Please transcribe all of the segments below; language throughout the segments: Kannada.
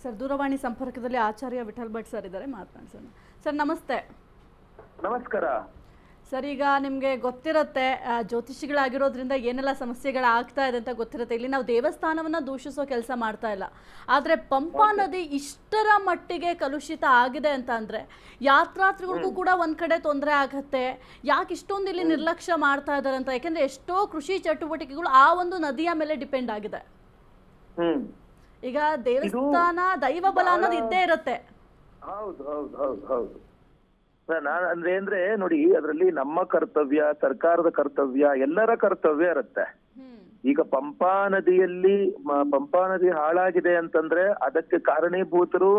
ಸರ್ ದೂರವಾಣಿ ಸಂಪರ್ಕದಲ್ಲಿ ಆಚಾರ್ಯ ವಿಠಲ್ ಭಟ್ ಸರ್ ಇದ್ದಾರೆ, ಮಾತನಾಡ್ಸೋಣ. ಸರ್ ನಮಸ್ತೆ. ನಮಸ್ಕಾರ ಸರ್, ಈಗ ನಿಮಗೆ ಗೊತ್ತಿರುತ್ತೆ ಜ್ಯೋತಿಷಿಗಳಾಗಿರೋದ್ರಿಂದ ಏನೆಲ್ಲ ಸಮಸ್ಯೆಗಳಾಗ್ತಾ ಇದೆ ಅಂತ ಗೊತ್ತಿರುತ್ತೆ. ಇಲ್ಲಿ ನಾವು ದೇವಸ್ಥಾನವನ್ನು ದೂಷಿಸೋ ಕೆಲಸ ಮಾಡ್ತಾ ಇಲ್ಲ, ಆದರೆ ಪಂಪಾ ನದಿ ಇಷ್ಟರ ಮಟ್ಟಿಗೆ ಕಲುಷಿತ ಆಗಿದೆ ಅಂತ ಅಂದರೆ ಯಾತ್ರಾರ್ಥಿಗಳಿಗೂ ಕೂಡ ಒಂದು ಕಡೆ ತೊಂದರೆ ಆಗುತ್ತೆ. ಯಾಕೆ ಇಷ್ಟೊಂದು ಇಲ್ಲಿ ನಿರ್ಲಕ್ಷ್ಯ ಮಾಡ್ತಾ ಇದ್ದಾರೆ ಅಂತ, ಯಾಕೆಂದರೆ ಎಷ್ಟೋ ಕೃಷಿ ಚಟುವಟಿಕೆಗಳು ಆ ಒಂದು ನದಿಯ ಮೇಲೆ ಡಿಪೆಂಡ್ ಆಗಿದೆ. ಈಗ ದೇವಸ್ಥಾನ ದೈವ ಬಲ ಅನ್ನೋದು ಇದ್ದೇ ಇರುತ್ತೆ. ಹೌದು ಹೌದು ಹೌದು ಹೌದು ಅಂದ್ರೆ ನೋಡಿ, ಅದರಲ್ಲಿ ನಮ್ಮ ಕರ್ತವ್ಯ, ಸರ್ಕಾರದ ಕರ್ತವ್ಯ, ಎಲ್ಲರ ಕರ್ತವ್ಯ ಇರುತ್ತೆ. ಈಗ ಪಂಪಾ ನದಿ ಹಾಳಾಗಿದೆ ಅಂತಂದ್ರೆ ಅದಕ್ಕೆ ಕಾರಣೀಭೂತರು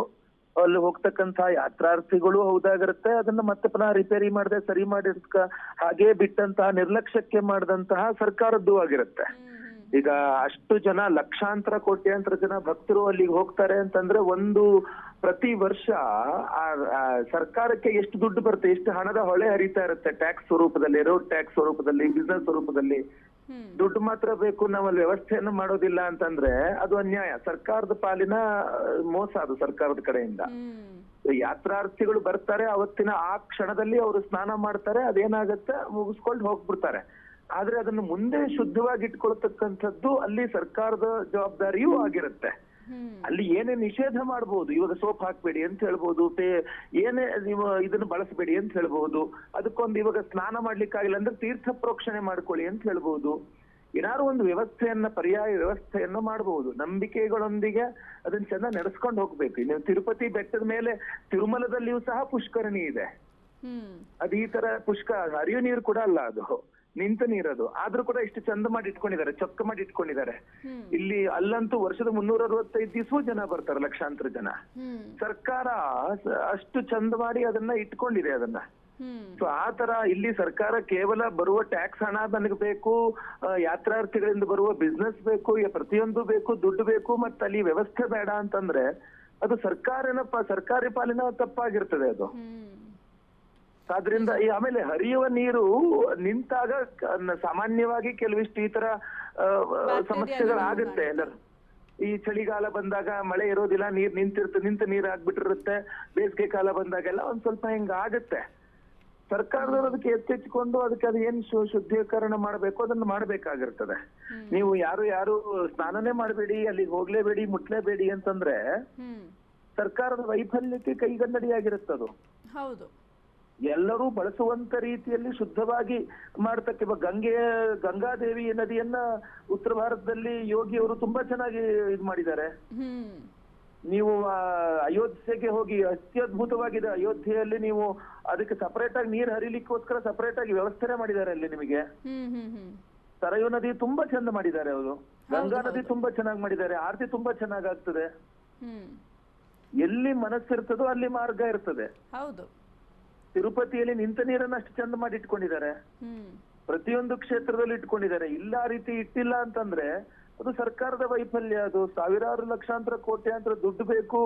ಅಲ್ಲಿ ಹೋಗ್ತಕ್ಕಂತಹ ಯಾತ್ರಾರ್ಥಿಗಳು ಹೌದಾಗಿರುತ್ತೆ. ಅದನ್ನ ಮತ್ತೆ ಪುನಃ ರಿಪೇರಿ ಮಾಡದೆ ಸರಿ ಮಾಡಿ ಹಾಗೆ ಬಿಟ್ಟಂತಹ ನಿರ್ಲಕ್ಷ್ಯಕ್ಕೆ ಮಾಡಿದಂತಹ ಸರ್ಕಾರದ್ದು ಆಗಿರುತ್ತೆ. ಈಗ ಅಷ್ಟು ಜನ, ಲಕ್ಷಾಂತರ ಕೋಟ್ಯಾಂತರ ಜನ ಭಕ್ತರು ಅಲ್ಲಿಗೆ ಹೋಗ್ತಾರೆ ಅಂತಂದ್ರೆ ಪ್ರತಿ ವರ್ಷ ಸರ್ಕಾರಕ್ಕೆ ಎಷ್ಟು ದುಡ್ಡು ಬರುತ್ತೆ, ಎಷ್ಟು ಹಣದ ಹೊಳೆ ಹರಿತಾ ಇರುತ್ತೆ. ಟ್ಯಾಕ್ಸ್ ಸ್ವರೂಪದಲ್ಲಿ, ರೋಡ್ ಟ್ಯಾಕ್ಸ್ ಸ್ವರೂಪದಲ್ಲಿ, ಬಿಸ್ನೆಸ್ ಸ್ವರೂಪದಲ್ಲಿ ದುಡ್ಡು ಮಾತ್ರ ಬೇಕು, ನಾವಲ್ಲಿ ವ್ಯವಸ್ಥೆಯನ್ನು ಮಾಡೋದಿಲ್ಲ ಅಂತಂದ್ರೆ ಅದು ಅನ್ಯಾಯ, ಸರ್ಕಾರದ ಪಾಲಿನ ಮೋಸ ಅದು ಸರ್ಕಾರದ ಕಡೆಯಿಂದ. ಯಾತ್ರಾರ್ಥಿಗಳು ಬರ್ತಾರೆ, ಅವತ್ತಿನ ಆ ಕ್ಷಣದಲ್ಲಿ ಅವರು ಸ್ನಾನ ಮಾಡ್ತಾರೆ, ಅದೇನಾಗತ್ತೆ ಮುಗಿಸ್ಕೊಂಡು ಹೋಗ್ಬಿಡ್ತಾರೆ. ಆದ್ರೆ ಅದನ್ನು ಮುಂದೆ ಶುದ್ಧವಾಗಿ ಇಟ್ಕೊಳ್ತಕ್ಕಂಥದ್ದು ಅಲ್ಲಿ ಸರ್ಕಾರದ ಜವಾಬ್ದಾರಿಯೂ ಆಗಿರುತ್ತೆ. ಅಲ್ಲಿ ಏನೇ ನಿಷೇಧ ಮಾಡಬಹುದು, ಇವಾಗ ಸೋಪ್ ಹಾಕ್ಬೇಡಿ ಅಂತ ಹೇಳ್ಬೋದು, ಏನೇ ನೀವು ಇದನ್ನು ಬಳಸಬೇಡಿ ಅಂತ ಹೇಳ್ಬಹುದು. ಅದಕ್ಕೊಂದು ಇವಾಗ ಸ್ನಾನ ಮಾಡ್ಲಿಕ್ಕಾಗಿಲ್ಲ ಅಂದ್ರೆ ತೀರ್ಥ ಪ್ರೋಕ್ಷಣೆ ಮಾಡ್ಕೊಳ್ಳಿ ಅಂತ ಹೇಳ್ಬಹುದು. ಏನಾದ್ರು ಒಂದು ಪರ್ಯಾಯ ವ್ಯವಸ್ಥೆಯನ್ನ ಮಾಡಬಹುದು. ನಂಬಿಕೆಗಳೊಂದಿಗೆ ಅದನ್ನ ಚೆನ್ನಾಗಿ ನಡೆಸ್ಕೊಂಡು ಹೋಗ್ಬೇಕು. ನೀವು ತಿರುಪತಿ ಬೆಟ್ಟದ ಮೇಲೆ, ತಿರುಮಲದಲ್ಲಿಯೂ ಸಹ ಪುಷ್ಕರಣಿ ಇದೆ. ಅದು ಈ ತರ ಹರಿಯೋ ನೀರು ಕೂಡ ಅಲ್ಲ, ಅದು ನಿಂತ ನೀರದು. ಆದ್ರೂ ಕೂಡ ಇಷ್ಟು ಚಂದ ಮಾಡಿ ಇಟ್ಕೊಂಡಿದ್ದಾರೆ, ಚೊಕ್ಕ ಮಾಡಿ ಇಟ್ಕೊಂಡಿದ್ದಾರೆ. ಇಲ್ಲಿ ಅಲ್ಲಂತೂ ವರ್ಷದ 365 ದಿವಸ ಜನ ಬರ್ತಾರೆ, ಲಕ್ಷಾಂತರ ಜನ. ಸರ್ಕಾರ ಅಷ್ಟು ಚಂದ ಮಾಡಿ ಅದನ್ನ ಇಟ್ಕೊಂಡಿದೆ ಅದನ್ನ. ಸೊ ಆ ತರ ಇಲ್ಲಿ ಸರ್ಕಾರ ಕೇವಲ ಬರುವ ಟ್ಯಾಕ್ಸ್ ಹಣ ನನಗೆ ಬೇಕು, ಯಾತ್ರಾರ್ಥಿಗಳಿಂದ ಬರುವ ಬಿಸ್ನೆಸ್ ಬೇಕು, ಪ್ರತಿಯೊಂದು ಬೇಕು, ದುಡ್ಡು ಬೇಕು, ಮತ್ತೆ ಅಲ್ಲಿ ವ್ಯವಸ್ಥೆ ಬೇಡ ಅಂತಂದ್ರೆ ಅದು ಸರ್ಕಾರಿ ಪಾಲಿನ ತಪ್ಪಾಗಿರ್ತದೆ ಅದು. ಆದ್ರಿಂದ ಆಮೇಲೆ ಹರಿಯುವ ನೀರು ನಿಂತಾಗ ಸಾಮಾನ್ಯವಾಗಿ ಕೆಲವಿಷ್ಟು ಈ ತರ ಸಮಸ್ಯೆಗಳಾಗುತ್ತೆ. ಎಲ್ಲರೂ ಈ ಚಳಿಗಾಲ ಬಂದಾಗ ಮಳೆ ಇರೋದಿಲ್ಲ, ನೀರ್ ನಿಂತ ನೀರ್ ಆಗ್ಬಿಟ್ಟಿರುತ್ತೆ. ಬೇಸಿಗೆ ಕಾಲ ಬಂದಾಗೆಲ್ಲ ಒಂದ್ ಸ್ವಲ್ಪ ಹಿಂಗ ಆಗುತ್ತೆ. ಸರ್ಕಾರದವರು ಅದಕ್ಕೆ ಎಚ್ಚೆಚ್ಚಿಕೊಂಡು ಅದಕ್ಕೆ ಅದು ಏನ್ ಶುದ್ಧೀಕರಣ ಮಾಡ್ಬೇಕು ಅದನ್ನ ಮಾಡ್ಬೇಕಾಗಿರ್ತದೆ. ನೀವು ಯಾರು ಸ್ನಾನನೇ ಮಾಡಬೇಡಿ, ಅಲ್ಲಿಗೆ ಹೋಗ್ಲೇಬೇಡಿ, ಮುಟ್ಲೇಬೇಡಿ ಅಂತಂದ್ರೆ ಸರ್ಕಾರದ ವೈಫಲ್ಯಕ್ಕೆ ಕೈಗನ್ನಡಿಯಾಗಿರುತ್ತದು. ಹೌದು, ಎಲ್ಲರೂ ಬಳಸುವಂತ ರೀತಿಯಲ್ಲಿ ಶುದ್ಧವಾಗಿ ಮಾಡ್ತಕ್ಕ. ಗಂಗಾದೇವಿ ನದಿಯನ್ನ ಉತ್ತರ ಭಾರತದಲ್ಲಿ ಯೋಗಿಯವರು ತುಂಬಾ ಚೆನ್ನಾಗಿ ಇದ್ ಮಾಡಿದ್ದಾರೆ. ನೀವು ಅಯೋಧ್ಯೆಗೆ ಹೋಗಿ, ಅತ್ಯದ್ಭುತವಾಗಿದೆ ಅಯೋಧ್ಯೆಯಲ್ಲಿ. ನೀವು ಅದಕ್ಕೆ ಸಪರೇಟ್ ಆಗಿ ನೀರ್ ಹರಿಲಿಕ್ಕೋಸ್ಕರ ಸಪರೇಟ್ ಆಗಿ ವ್ಯವಸ್ಥೆ ಮಾಡಿದ್ದಾರೆ ಅಲ್ಲಿ ನಿಮಗೆ. ಸರಯೂ ನದಿ ತುಂಬಾ ಚಂದ ಮಾಡಿದ್ದಾರೆ ಅವರು, ಗಂಗಾ ನದಿ ತುಂಬಾ ಚೆನ್ನಾಗಿ ಮಾಡಿದ್ದಾರೆ, ಆರತಿ ತುಂಬಾ ಚೆನ್ನಾಗಾಗ್ತದೆ. ಎಲ್ಲಿ ಮನಸ್ಸಿರ್ತದೋ ಅಲ್ಲಿ ಮಾರ್ಗ ಇರ್ತದೆ. ಹೌದು, ತಿರುಪತಿಯಲ್ಲಿ ನಿಂತ ನೀರನ್ನ ಅಷ್ಟು ಚಂದ ಮಾಡಿ ಇಟ್ಕೊಂಡಿದ್ದಾರೆ, ಪ್ರತಿಯೊಂದು ಕ್ಷೇತ್ರದಲ್ಲಿ ಇಟ್ಕೊಂಡಿದ್ದಾರೆ. ಇಲ್ಲ ಆ ರೀತಿ ಇಟ್ಟಿಲ್ಲ ಅಂತಂದ್ರೆ ಅದು ಸರ್ಕಾರದ ವೈಫಲ್ಯ. ಅದು ಸಾವಿರಾರು ಲಕ್ಷಾಂತರ ಕೋಟ್ಯಾಂತರ ದುಡ್ಡು ಬೇಕು,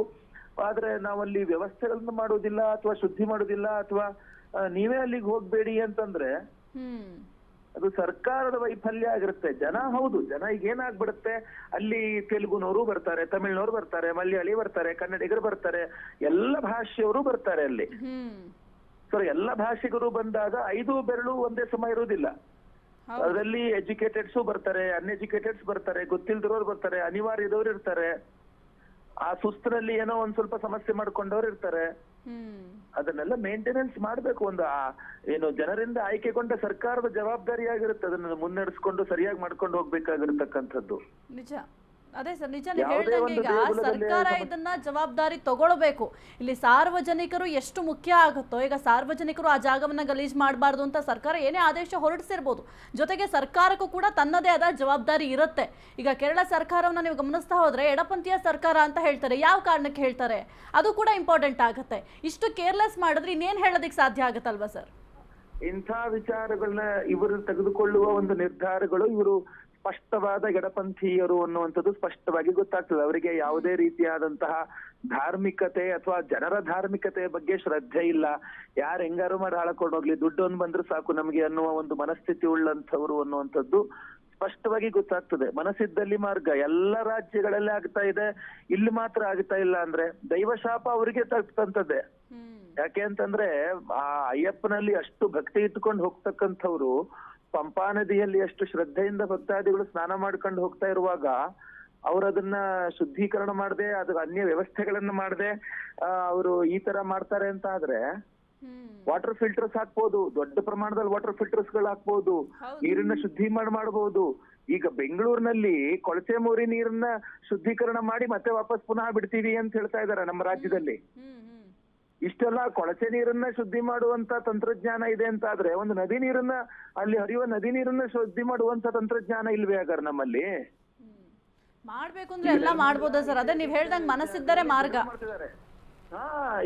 ಆದ್ರೆ ನಾವಲ್ಲಿ ವ್ಯವಸ್ಥೆಗಳನ್ನ ಮಾಡೋದಿಲ್ಲ, ಅಥವಾ ಶುದ್ಧಿ ಮಾಡೋದಿಲ್ಲ, ಅಥವಾ ನೀವೇ ಅಲ್ಲಿಗೆ ಹೋಗ್ಬೇಡಿ ಅಂತಂದ್ರೆ ಅದು ಸರ್ಕಾರದ ವೈಫಲ್ಯ ಆಗಿರುತ್ತೆ. ಹೌದು, ಜನ ಈಗ ಏನಾಗ್ಬಿಡುತ್ತೆ, ಅಲ್ಲಿ ತೆಲುಗುನವರು ಬರ್ತಾರೆ, ತಮಿಳ್ನವರು ಬರ್ತಾರೆ, ಮಲಯಾಳಿ ಬರ್ತಾರೆ, ಕನ್ನಡಿಗರು ಬರ್ತಾರೆ, ಎಲ್ಲ ಭಾಷೆಯವರು ಬರ್ತಾರೆ ಅಲ್ಲಿ. ಎಲ್ಲ ಭಾಷಿಗರು ಬಂದಾಗ 5 ಬೆರಳು ಒಂದೇ ಸಮ ಇರುವುದಿಲ್ಲ. ಅದರಲ್ಲಿ ಎಜುಕೇಟೆಡ್ಸು ಬರ್ತಾರೆ, ಅನ್ಎಜುಕೇಟೆಡ್ಸ್ ಬರ್ತಾರೆ, ಗೊತ್ತಿಲ್ದಿರೋರು ಬರ್ತಾರೆ, ಅನಿವಾರ್ಯ ಇರೋರು ಇರ್ತಾರೆ, ಆ ಸುಸ್ತಿನಲ್ಲಿ ಏನೋ ಒಂದ್ ಸ್ವಲ್ಪ ಸಮಸ್ಯೆ ಮಾಡ್ಕೊಂಡವ್ರು ಇರ್ತಾರೆ. ಅದನ್ನೆಲ್ಲ ಮೇಂಟೆನೆನ್ಸ್ ಮಾಡ್ಬೇಕು. ಏನು ಜನರಿಂದ ಆಯ್ಕೆಗೊಂಡ ಸರ್ಕಾರದ ಜವಾಬ್ದಾರಿಯಾಗಿರುತ್ತೆ, ಅದನ್ನ ಮುನ್ನಡೆಸ್ಕೊಂಡು ಸರಿಯಾಗಿ ಮಾಡ್ಕೊಂಡು ಹೋಗ್ಬೇಕಾಗಿರ್ತಕ್ಕಂಥದ್ದು. ನಿಜ, ಅದೇ ಸರ್, ನಿಜ ಹೇಳ್ದಂಗೆ ಈಗ ಸರ್ಕಾರ ಇದನ್ನ ಜವಾಬ್ದಾರಿ ತಗೊಳ್ಬೇಕು. ಇಲ್ಲಿ ಸಾರ್ವಜನಿಕರು ಎಷ್ಟು ಮುಖ್ಯ ಆಗುತ್ತೋ, ಈಗ ಸಾರ್ವಜನಿಕರು ಆ ಜಾಗವನ್ನ ಗಲೀಜ್ ಮಾಡಬಾರ್ದು ಅಂತ ಸರ್ಕಾರ ಏನೇ ಆದೇಶ ಹೊರಡಿಸಿರ್ಬೋದು, ಜೊತೆಗೆ ಸರ್ಕಾರಕ್ಕೂ ಕೂಡ ತನ್ನದೇ ಆದ ಜವಾಬ್ದಾರಿ ಇರುತ್ತೆ. ಈಗ ಕೇರಳ ಸರ್ಕಾರವನ್ನ ನೀವು ಗಮನಿಸ್ತಾ ಹೋದ್ರೆ ಎಡಪಂಥೀಯ ಸರ್ಕಾರ ಅಂತ ಹೇಳ್ತಾರೆ. ಯಾವ ಕಾರಣಕ್ಕೆ ಹೇಳ್ತಾರೆ ಅದು ಕೂಡ ಇಂಪಾರ್ಟೆಂಟ್ ಆಗುತ್ತೆ. ಇಷ್ಟು ಕೇರ್ಲೆಸ್ ಮಾಡಿದ್ರೆ ಇನ್ನೇನ್ ಹೇಳೋದಕ್ಕೆ ಸಾಧ್ಯ ಆಗುತ್ತಲ್ವಾ ಸರ್? ಇಂಥ ವಿಚಾರಗಳನ್ನ ಇವರು ತೆಗೆದುಕೊಳ್ಳುವ ಒಂದು ನಿರ್ಧಾರಗಳು, ಇವರು ಸ್ಪಷ್ಟವಾದ ಎಡಪಂಥೀಯರು ಅನ್ನುವಂಥದ್ದು ಸ್ಪಷ್ಟವಾಗಿ ಗೊತ್ತಾಗ್ತದೆ. ಅವರಿಗೆ ಯಾವುದೇ ರೀತಿಯಾದಂತಹ ಧಾರ್ಮಿಕತೆ ಅಥವಾ ಜನರ ಧಾರ್ಮಿಕತೆಯ ಬಗ್ಗೆ ಶ್ರದ್ಧೆ ಇಲ್ಲ. ಯಾರು ಹೆಂಗಾರು ಮಾಡಿ ಹಾಳಕೊಂಡು ಹೋಗ್ಲಿ, ದುಡ್ಡು ಬಂದ್ರೆ ಸಾಕು ನಮಗೆ ಅನ್ನುವ ಒಂದು ಮನಸ್ಥಿತಿ ಉಳ್ಳಂಥವ್ರು ಅನ್ನುವಂಥದ್ದು ಸ್ಪಷ್ಟವಾಗಿ ಗೊತ್ತಾಗ್ತದೆ. ಮನಸ್ಸಿದ್ದಲ್ಲಿ ಮಾರ್ಗ ಎಲ್ಲ ರಾಜ್ಯಗಳಲ್ಲಿ ಆಗ್ತಾ ಇದೆ, ಇಲ್ಲಿ ಮಾತ್ರ ಆಗ್ತಾ ಇಲ್ಲ ಅಂದ್ರೆ ದೈವಶಾಪ ಅವರಿಗೆ ತಕ್ಕಂತದ್ದೇ. ಯಾಕೆ ಅಂತಂದ್ರೆ ಆ ಅಯ್ಯಪ್ಪನಲ್ಲಿ ಅಷ್ಟು ಭಕ್ತಿ ಇಟ್ಕೊಂಡು ಹೋಗ್ತಕ್ಕಂಥವ್ರು ಪಂಪಾ ನದಿಯಲ್ಲಿ ಅಷ್ಟು ಶ್ರದ್ಧೆಯಿಂದ ಭಕ್ತಾದಿಗಳು ಸ್ನಾನ ಮಾಡ್ಕೊಂಡು ಹೋಗ್ತಾ ಇರುವಾಗ ಅವ್ರು ಅದನ್ನ ಶುದ್ಧೀಕರಣ ಮಾಡದೆ, ಅದ್ರ ಅನ್ಯ ವ್ಯವಸ್ಥೆಗಳನ್ನ ಮಾಡದೆ ಅವರು ಈ ತರ ಮಾಡ್ತಾರೆ ಅಂತ ಆದ್ರೆ ವಾಟರ್ ಫಿಲ್ಟರ್ಸ್ ಹಾಕ್ಬೋದು, ದೊಡ್ಡ ಪ್ರಮಾಣದಲ್ಲಿ ವಾಟರ್ ಫಿಲ್ಟರ್ಸ್ ಗಳು ಹಾಕ್ಬೋದು, ನೀರನ್ನ ಶುದ್ಧಿ ಮಾಡಬಹುದು. ಈಗ ಬೆಂಗಳೂರಿನಲ್ಲಿ ಕೊಳಚೆ ಮೋರಿ ನೀರನ್ನ ಶುದ್ಧೀಕರಣ ಮಾಡಿ ಮತ್ತೆ ವಾಪಸ್ ಪುನಃ ಬಿಡ್ತೀವಿ ಅಂತ ಹೇಳ್ತಾ ಇದಾರೆ ನಮ್ಮ ರಾಜ್ಯದಲ್ಲಿ. ಇಷ್ಟೆಲ್ಲ ಕೊಳಚೆ ನೀರನ್ನ ಶುದ್ಧಿ ಮಾಡುವಂತ ತಂತ್ರಜ್ಞಾನ ಇದೆ ಅಂತ ಆದ್ರೆ ಒಂದು ನದಿ ನೀರನ್ನ, ಅಲ್ಲಿ ಹರಿಯುವ ನದಿ ನೀರನ್ನ ಶುದ್ಧಿ ಮಾಡುವಂತ ತಂತ್ರಜ್ಞಾನ ಇಲ್ವೇ ಹಾಗಾದ್ರೆ ನಮ್ಮಲ್ಲಿ? ಮಾಡ್ಬೇಕು ಅಂದ್ರೆ ಎಲ್ಲ ಮಾಡ್ಬೋದಾ ಸರ್? ಅದೇ ನೀವ್ ಹೇಳ್ದಂಗ್ ಮನಸ್ಸಿದ್ದರೆ ಮಾರ್ಗ.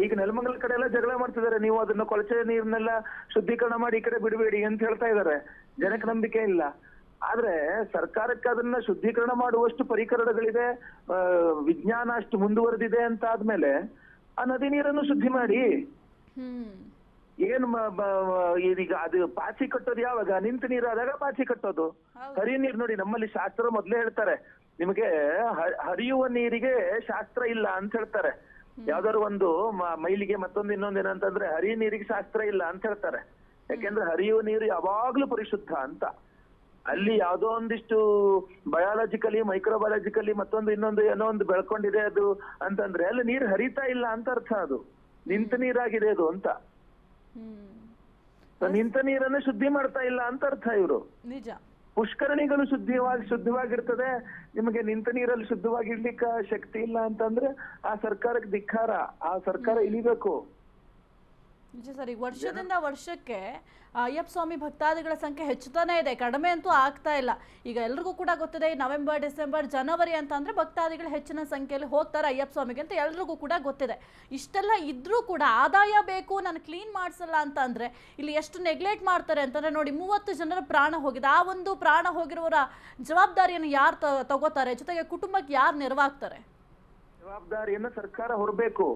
ಈಗ ನೆಲಮಂಗಲ ಕಡೆ ಎಲ್ಲ ಜಗಳ ಮಾಡ್ತಿದ್ದಾರೆ, ನೀವು ಅದನ್ನ ಕೊಳಚೆ ನೀರನ್ನೆಲ್ಲ ಶುದ್ಧೀಕರಣ ಮಾಡಿ ಈ ಕಡೆ ಬಿಡಬೇಡಿ ಅಂತ ಹೇಳ್ತಾ ಇದಾರೆ. ಜನಕ್ಕೆ ನಂಬಿಕೆ ಇಲ್ಲ. ಆದ್ರೆ ಸರ್ಕಾರಕ್ಕೆ ಅದನ್ನ ಶುದ್ಧೀಕರಣ ಮಾಡುವಷ್ಟು ಪರಿಕರಗಳಿದೆ, ವಿಜ್ಞಾನ ಅಷ್ಟು ಮುಂದುವರೆದಿದೆ ಅಂತ ಆದ್ಮೇಲೆ ಆ ನದಿ ನೀರನ್ನು ಶುದ್ಧಿ ಮಾಡಿ. ಏನ್ ಈಗ ಅದು ಪಾಚಿ ಕಟ್ಟೋದು ಯಾವಾಗ? ನಿಂತ ನೀರು ಆದಾಗ ಪಾಚಿ ಕಟ್ಟೋದು. ಹರಿಯುವ ನೀರು ನೋಡಿ, ನಮ್ಮಲ್ಲಿ ಶಾಸ್ತ್ರ ಮೊದ್ಲೇ ಹೇಳ್ತಾರೆ, ನಿಮಗೆ ಹರಿಯುವ ನೀರಿಗೆ ಶಾಸ್ತ್ರ ಇಲ್ಲ ಅಂತ ಹೇಳ್ತಾರೆ. ಯಾವ್ದಾದ್ರು ಒಂದು ಮೈಲಿಗೆ ಮತ್ತೊಂದು ಇನ್ನೊಂದು ಏನಂತಂದ್ರೆ ಹರಿಯುವ ನೀರಿಗೆ ಶಾಸ್ತ್ರ ಇಲ್ಲ ಅಂತ ಹೇಳ್ತಾರೆ. ಯಾಕೆಂದ್ರೆ ಹರಿಯುವ ನೀರು ಯಾವಾಗ್ಲೂ ಪರಿಶುದ್ಧ ಅಂತ. ಅಲ್ಲಿ ಯಾವ್ದೋ ಒಂದಿಷ್ಟು ಬಯಾಲಜಿಕಲಿ, ಮೈಕ್ರೋಬಯಾಲಜಿಕಲಿ ಮತ್ತೊಂದು ಇನ್ನೊಂದು ಏನೋ ಒಂದು ಬೆಳ್ಕೊಂಡಿದೆ ಅದು ಅಂತಂದ್ರೆ ಅಲ್ಲಿ ನೀರು ಹರಿತಾ ಇಲ್ಲ ಅಂತ ಅರ್ಥ. ಅದು ನಿಂತ ನೀರಾಗಿದೆ ಅದು ಅಂತ. ನಿಂತ ನೀರನ್ನ ಶುದ್ಧಿ ಮಾಡ್ತಾ ಇಲ್ಲ ಅಂತ ಅರ್ಥ ಇವರು. ನಿಜ. ಪುಷ್ಕರಣಿಗಳು ಶುದ್ಧವಾಗಿರ್ತದೆ, ನಿಮಗೆ ನಿಂತ ನೀರಲ್ಲಿ ಶುದ್ಧವಾಗಿರ್ಲಿಕ್ಕೆ ಶಕ್ತಿ ಇಲ್ಲ ಅಂತಂದ್ರೆ ಆ ಸರ್ಕಾರಕ್ಕೆ ಧಿಕ್ಕಾರ. ಆ ಸರ್ಕಾರ ಇಳಿಬೇಕು. ನಿಜ ಸರ್. ಈಗ ವರ್ಷದಿಂದ ವರ್ಷಕ್ಕೆ ಅಯ್ಯಪ್ಪ ಸ್ವಾಮಿ ಭಕ್ತಾದಿಗಳ ಸಂಖ್ಯೆ ಹೆಚ್ಚುತ್ತಾನೆ ಇದೆ, ಕಡಿಮೆ ಅಂತೂ ಆಗ್ತಾ ಇಲ್ಲ. ಈಗ ಎಲ್ರಿಗೂ ಕೂಡ ಗೊತ್ತಿದೆ, ಈ ನವೆಂಬರ್, ಡಿಸೆಂಬರ್, ಜನವರಿ ಅಂತ ಅಂದ್ರೆ ಭಕ್ತಾದಿಗಳು ಹೆಚ್ಚಿನ ಸಂಖ್ಯೆಯಲ್ಲಿ ಹೋಗ್ತಾರೆ ಅಯ್ಯಪ್ಪ ಸ್ವಾಮಿಗೆ ಅಂತ ಎಲ್ರಿಗೂ ಕೂಡ ಗೊತ್ತಿದೆ. ಇಷ್ಟೆಲ್ಲ ಇದ್ರೂ ಕೂಡ ಆದಾಯ ಬೇಕು, ನಾನು ಕ್ಲೀನ್ ಮಾಡಿಸಲ್ಲ ಅಂತ ಅಂದ್ರೆ ಇಲ್ಲಿ ಎಷ್ಟು ನೆಗ್ಲೆಕ್ಟ್ ಮಾಡ್ತಾರೆ ಅಂತಂದ್ರೆ ನೋಡಿ, 30 ಜನರ ಪ್ರಾಣ ಹೋಗಿದೆ. ಆ ಒಂದು ಪ್ರಾಣ ಹೋಗಿರುವವರ ಜವಾಬ್ದಾರಿಯನ್ನು ಯಾರು ತಗೋತಾರೆ? ಜೊತೆಗೆ ಕುಟುಂಬಕ್ಕೆ ಯಾರು ನೆರವಾಗ್ತಾರೆ? ಜವಾಬ್ದಾರಿಯನ್ನ ಸರ್ಕಾರ ಹೊರಬೇಕು.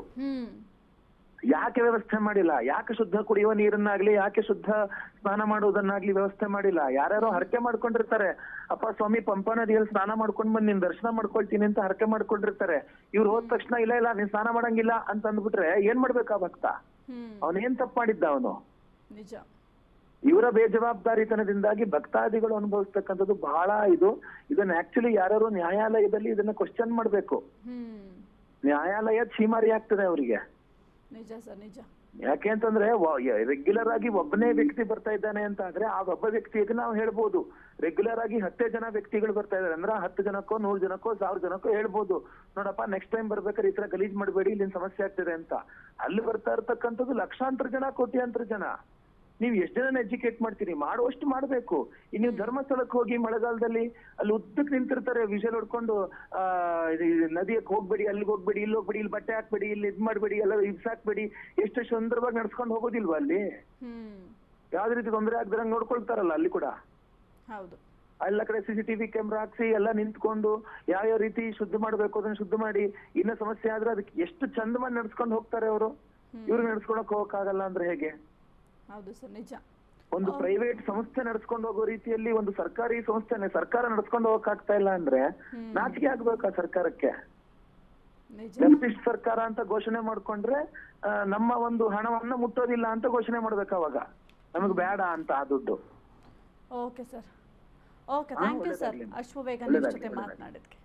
ಯಾಕೆ ವ್ಯವಸ್ಥೆ ಮಾಡಿಲ್ಲ? ಯಾಕೆ ಶುದ್ಧ ಕುಡಿಯುವ ನೀರನ್ನಾಗ್ಲಿ, ಯಾಕೆ ಶುದ್ಧ ಸ್ನಾನ ಮಾಡುವುದನ್ನಾಗ್ಲಿ ವ್ಯವಸ್ಥೆ ಮಾಡಿಲ್ಲ? ಯಾರ್ಯಾರೋ ಹರಕೆ ಮಾಡ್ಕೊಂಡಿರ್ತಾರೆ, ಅಪ್ಪ ಸ್ವಾಮಿ ಪಂಪಾ ನದಿಯಲ್ಲಿ ಸ್ನಾನ ಮಾಡ್ಕೊಂಡ್ ಬಂದ್ ನಿನ್ ದರ್ಶನ ಮಾಡ್ಕೊಳ್ತೀನಿ ಅಂತ ಹರಕೆ ಮಾಡ್ಕೊಂಡಿರ್ತಾರೆ. ಇವ್ರು ಹೋದ ತಕ್ಷಣ ಇಲ್ಲ ಇಲ್ಲ ನೀನ್ ಸ್ನಾನ ಮಾಡಂಗಿಲ್ಲ ಅಂತ ಅಂದ್ಬಿಟ್ರೆ ಏನ್ ಮಾಡ್ಬೇಕಾ ಭಕ್ತ? ಅವನೇನ್ ತಪ್ಪು ಮಾಡಿದ್ದ ಅವನು? ನಿಜ. ಇವರ ಬೇಜವಾಬ್ದಾರಿತನದಿಂದಾಗಿ ಭಕ್ತಾದಿಗಳು ಅನುಭವಿಸ್ತಕ್ಕಂಥದ್ದು ಬಹಳ ಇದನ್ನ ಆಕ್ಚುಲಿ ಯಾರು ನ್ಯಾಯಾಲಯದಲ್ಲಿ ಇದನ್ನ ಕ್ವಶನ್ ಮಾಡ್ಬೇಕು. ನ್ಯಾಯಾಲಯ ಛೀಮಾರಿ ಆಗ್ತದೆ ಅವರಿಗೆ. ನಿಜ ಸರ್, ನಿಜ. ಯಾಕೆ ಅಂತಂದ್ರೆ ರೆಗ್ಯುಲರ್ ಆಗಿ ಒಬ್ಬನೇ ವ್ಯಕ್ತಿ ಬರ್ತಾ ಇದ್ದಾನೆ ಅಂತ ಆದ್ರೆ ಆ ಒಬ್ಬ ವ್ಯಕ್ತಿಗೆ ನಾವು ಹೇಳ್ಬೋದು, ರೆಗ್ಯುಲರ್ ಆಗಿ 10 ಜನ ವ್ಯಕ್ತಿಗಳು ಬರ್ತಾ ಇದಾರೆ ಅಂದ್ರೆ 10 ಜನಕ್ಕೋ 100 ಜನಕ್ಕೋ 1000 ಜನಕ್ಕೋ ಹೇಳ್ಬೋದು, ನೋಡಪ್ಪ ನೆಕ್ಸ್ಟ್ ಟೈಮ್ ಬರ್ಬೇಕಾದ್ರೆ ಈ ತರ ಗಲೀಜ್ ಮಾಡಬೇಡಿ, ಇಲ್ಲಿನ ಸಮಸ್ಯೆ ಆಗ್ತಿದೆ ಅಂತ. ಅಲ್ಲಿ ಬರ್ತಾ ಇರ್ತಕ್ಕಂಥದ್ದು ಲಕ್ಷಾಂತರ ಜನ, ಕೋಟ್ಯಾಂತರ ಜನ. ನೀವ್ ಎಷ್ಟು ಜನ ಎಜುಕೇಟ್ ಮಾಡ್ತೀರಿ? ಮಾಡುವಷ್ಟು ಮಾಡ್ಬೇಕು. ನೀವು ಧರ್ಮಸ್ಥಳಕ್ಕೆ ಹೋಗಿ ಮಳೆಗಾಲದಲ್ಲಿ ಅಲ್ಲಿ ಉದ್ದಕ್ಕೆ ನಿಂತಿರ್ತಾರೆ ವಿಷಲ್ ಹೊಡ್ಕೊಂಡು, ನದಿಯಕ್ಕೆ ಹೋಗ್ಬೇಡಿ, ಅಲ್ಲಿಗೆ ಹೋಗ್ಬೇಡಿ, ಇಲ್ಲಿ ಹೋಗ್ಬೇಡಿ, ಇಲ್ಲಿ ಬಟ್ಟೆ ಹಾಕ್ಬೇಡಿ, ಇಲ್ಲಿ ಇದ್ ಮಾಡ್ಬೇಡಿ, ಎಲ್ಲ ಇಬ್ಸಾಕ್ಬೇಡಿ, ಎಷ್ಟು ಸುಂದರವಾಗಿ ನಡ್ಸ್ಕೊಂಡು ಹೋಗೋದಿಲ್ವಾ ಅಲ್ಲಿ? ಯಾವ್ದೇ ರೀತಿ ತೊಂದರೆ ಆಗದಿರಂಗ್ ನೋಡ್ಕೊಳ್ತಾರಲ್ಲ ಅಲ್ಲಿ ಕೂಡ. ಹೌದು. ಎಲ್ಲ ಕಡೆ CCTV ಕ್ಯಾಮ್ರಾ ಹಾಕ್ಸಿ ಎಲ್ಲ ನಿಂತ್ಕೊಂಡು ಯಾವ ರೀತಿ ಶುದ್ಧ ಮಾಡ್ಬೇಕು ಅದನ್ನ ಶುದ್ಧ ಮಾಡಿ, ಇನ್ನ ಸಮಸ್ಯೆ ಆದ್ರೆ ಅದಕ್ಕೆ ಎಷ್ಟು ಚಂದವಾಗಿ ನಡ್ಸ್ಕೊಂಡು ಹೋಗ್ತಾರೆ ಅವರು. ಇವ್ರಿಗೆ ನಡ್ಸ್ಕೊಳಕ್ ಹೋಗಕ್ಕಾಗಲ್ಲ ಅಂದ್ರೆ ಹೇಗೆ? ಹೌದು ಸರ್, ನಿಜ. ಒಂದು ಪ್ರೈವೇಟ್ ಸಂಸ್ಥೆ ನಡ್ಸ್ಕೊಂಡು ಹೋಗೋ ರೀತಿಯಲ್ಲಿ ಒಂದು ಸರ್ಕಾರಿ ಸಂಸ್ಥೆನೆ ಸರ್ಕಾರ ನಡ್ಸ್ಕೊಂಡು ಹೋಗಕ್ ಆಗ್ತಾ ಇಲ್ಲ ಅಂದ್ರೆ ನಾಚಿಕೆ ಆಗ್ಬೇಕಾ ಸರ್ಕಾರಕ್ಕೆ? ಲೆಫ್ಟಿಸ್ಟ್ ಸರ್ಕಾರ ಅಂತ ಘೋಷಣೆ ಮಾಡ್ಕೊಂಡ್ರೆ ನಮ್ಮ ಒಂದು ಹಣವನ್ನ ಮುಟ್ಟೋದಿಲ್ಲ ಅಂತ ಘೋಷಣೆ ಮಾಡ್ಬೇಕು ಅವಾಗ, ನಮಗ್ ಬೇಡ ಅಂತ ಆ ದುಡ್ಡು. Okay sir, okay, thank you sir. Ashwavega ನಿಮ್ಮ ಜೊತೆ ಮಾತನಾಡಿದ್ಕೆ.